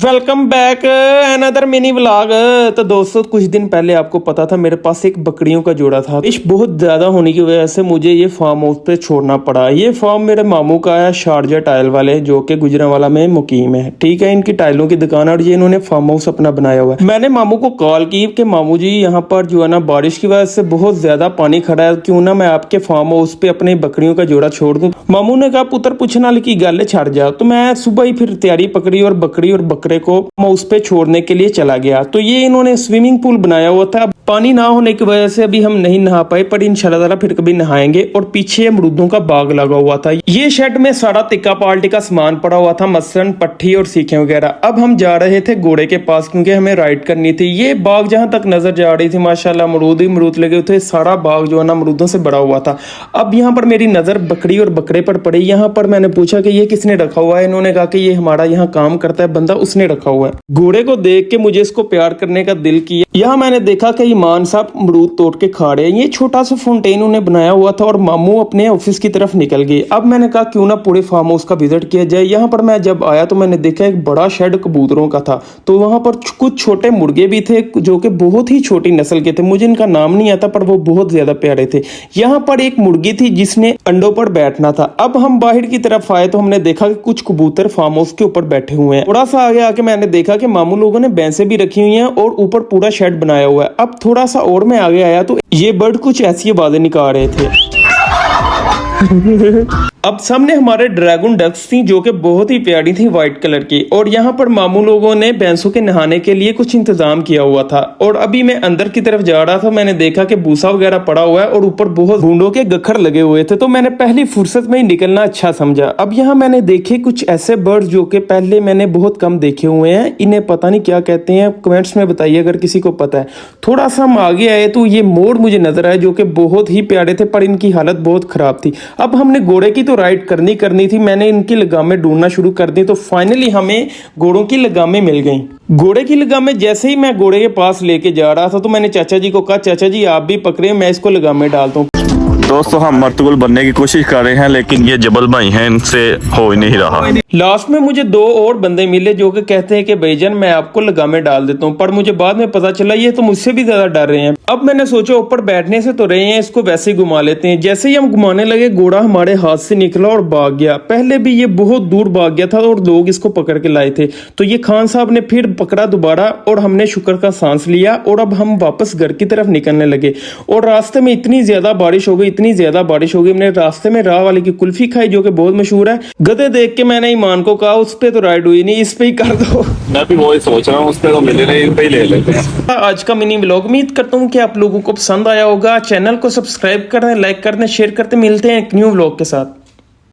Welcome back another mini vlog. तो दोस्तों कुछ दिन पहले आपको पता था मेरे पास एक बकरियों का जोड़ा था। फिश बहुत ज्यादा होने की वजह से मुझे ये फार्म हाउस पे छोड़ना पड़ा। ये फार्म मेरे मामू का है, शारजा टाइल वाले, जो कि गुजरांवाला में मुकीम है। ठीक है, इनकी टाइलों की दुकान और ये इन्होंने फार्म हाउस अपना बनाया हुआ है। मैंने मामू को कॉल की कि मामू जी यहाँ पर जो है ना बारिश की वजह से बहुत ज्यादा पानी खड़ा है, क्यों ना मैं आपके फार्म हाउस पे अपने बकरियों का जोड़ा छोड़ दूं। मामू ने कहा पुत्र पूछना की गल छड़ जा। तो मैं सुबह ही फिर तैयारी पकड़ी और बकरी और बकरे को मैं उस पे छोड़ने के लिए चला गया। तो ये इन्होंने स्विमिंग पूल बनाया हुआ था। पानी ना होने की वजह से अभी हम नहीं नहा पाए, पर इंशाल्लाह ताला फिर कभी नहाएंगे। और पीछे अमरूदों का बाग लगा हुआ था। ये शेड में सारा तिक्का पार्टी का सामान पड़ा हुआ था, मसलन पट्टी और सीखें वगैरह। अब हम जा रहे थे घोड़े के पास क्योंकि हमें राइड करनी थी। ये बाग जहां तक नजर जा रही थी माशाल्लाह अमरूद ही अमरूद लगे हुए थे। सारा बाग जो है ना अमरूदों से भरा हुआ था। अब यहाँ पर मेरी नजर बकरी और बकरे पर पड़ी। यहाँ पर मैंने पूछा कि ये किसने रखा हुआ है। इन्होंने कहा कि ये हमारा यहाँ काम करता है बंदा, उसने रखा हुआ है। घोड़े को देख के मुझे इसको प्यार करने का दिल किया। यहाँ मैंने देखा कि ईमान साहब अमरूद तोड़ के खा रहे हैं। ये छोटा सा फाउंटेन उन्हें बनाया हुआ था और मामू अपने ऑफिस की तरफ निकल गए। अब मैंने कहा क्यों ना पूरे फार्म हाउस का विजिट किया जाए। यहाँ पर मैं जब आया तो मैंने देखा एक बड़ा शेड कबूतरों का था। तो वहां पर कुछ छोटे मुर्गे भी थे जो कि बहुत ही छोटी नस्ल के थे। मुझे इनका नाम नहीं आता पर वो बहुत ज्यादा प्यारे थे। यहाँ पर एक मुर्गी थी जिसने अंडों पर बैठना था। अब हम बाहर की तरफ आए तो हमने देखा कि कुछ कबूतर फार्म हाउस के ऊपर बैठे हुए हैं। थोड़ा सा आगे आके मैंने देखा कि मामू लोगों ने भैंसे भी रखी हुई हैं और ऊपर पूरा शेड बनाया हुआ है। अब थोड़ा सा और मैं आगे आया तो ये बर्ड कुछ ऐसी आवाजें निकाल रहे थे। अब सामने हमारे ड्रैगन डक्स थी जो कि बहुत ही प्यारी थी, व्हाइट कलर की। और यहाँ पर मामू लोगों ने भैंसों के नहाने के लिए कुछ इंतजाम किया हुआ था। और अभी मैं अंदर की तरफ जा रहा था, मैंने देखा कि भूसा वगैरह पड़ा हुआ है और ऊपर बहुत भूंडों के गखर लगे हुए थे। तो मैंने पहली फुर्सत में ही निकलना अच्छा समझा। अब यहाँ मैंने देखे कुछ ऐसे बर्ड्स जो कि पहले मैंने बहुत कम देखे हुए हैं। इन्हें पता नहीं क्या कहते हैं, कमेंट्स में बताइए अगर किसी को पता है। थोड़ा सा हम आगे आए तो ये मोर मुझे नजर आए जो कि बहुत ही प्यारे थे, पर इनकी हालत बहुत खराब थी। अब हमने घोड़े की तो राइड करनी थी। मैंने इनकी लगामें ढूंढना शुरू कर दी तो फाइनली हमें घोड़ों की लगामें मिल गई। घोड़े की लगामें जैसे ही मैं घोड़े के पास लेके जा रहा था तो मैंने चाचा जी को कहा चाचा जी आप भी पकड़े, मैं इसको लगामें डालता हूँ। दोस्तों हम मर्तुल बनने की कोशिश कर रहे हैं लेकिन ये जबल भाई हैं, इनसे हो ही नहीं रहा। लास्ट में मुझे दो और बंदे मिले जो कि कहते हैं कि भाईजान मैं आपको लगामे डाल देता हूँ, पर मुझे बाद में पता चला ये तो मुझसे भी ज्यादा डर रहे हैं। अब मैंने सोचा ऊपर बैठने से तो रहे हैं, इसको वैसे ही घुमा लेते हैं। जैसे ही हम घुमाने लगे घोड़ा हमारे हाथ से निकला और भाग गया। पहले भी ये बहुत दूर भाग गया था और लोग इसको पकड़ के लाए थे। तो ये खान साहब ने फिर पकड़ा दोबारा और हमने शुक्र का सांस लिया। और अब हम वापस घर की तरफ निकलने लगे और रास्ते में इतनी ज्यादा बारिश हो गई, हमने रास्ते में राह वाले की कुल्फी खाई जो कि बहुत मशहूर है। गधे देख के मैंने ईमान को कहा उस पे तो राइड हुई नहीं, इस पे ही कर दो। मैं भी वही सोच रहा हूँ, उस पे तो मिले नहीं, इन पे ही ले लेते हैं। आज का मिनी व्लॉग उम्मीद करता हूँ कि आप लोगों को पसंद आया होगा। चैनल को सब्सक्राइब कर दें, लाइक कर दें, शेयर करते। मिलते हैं एक न्यू व्लॉग के साथ।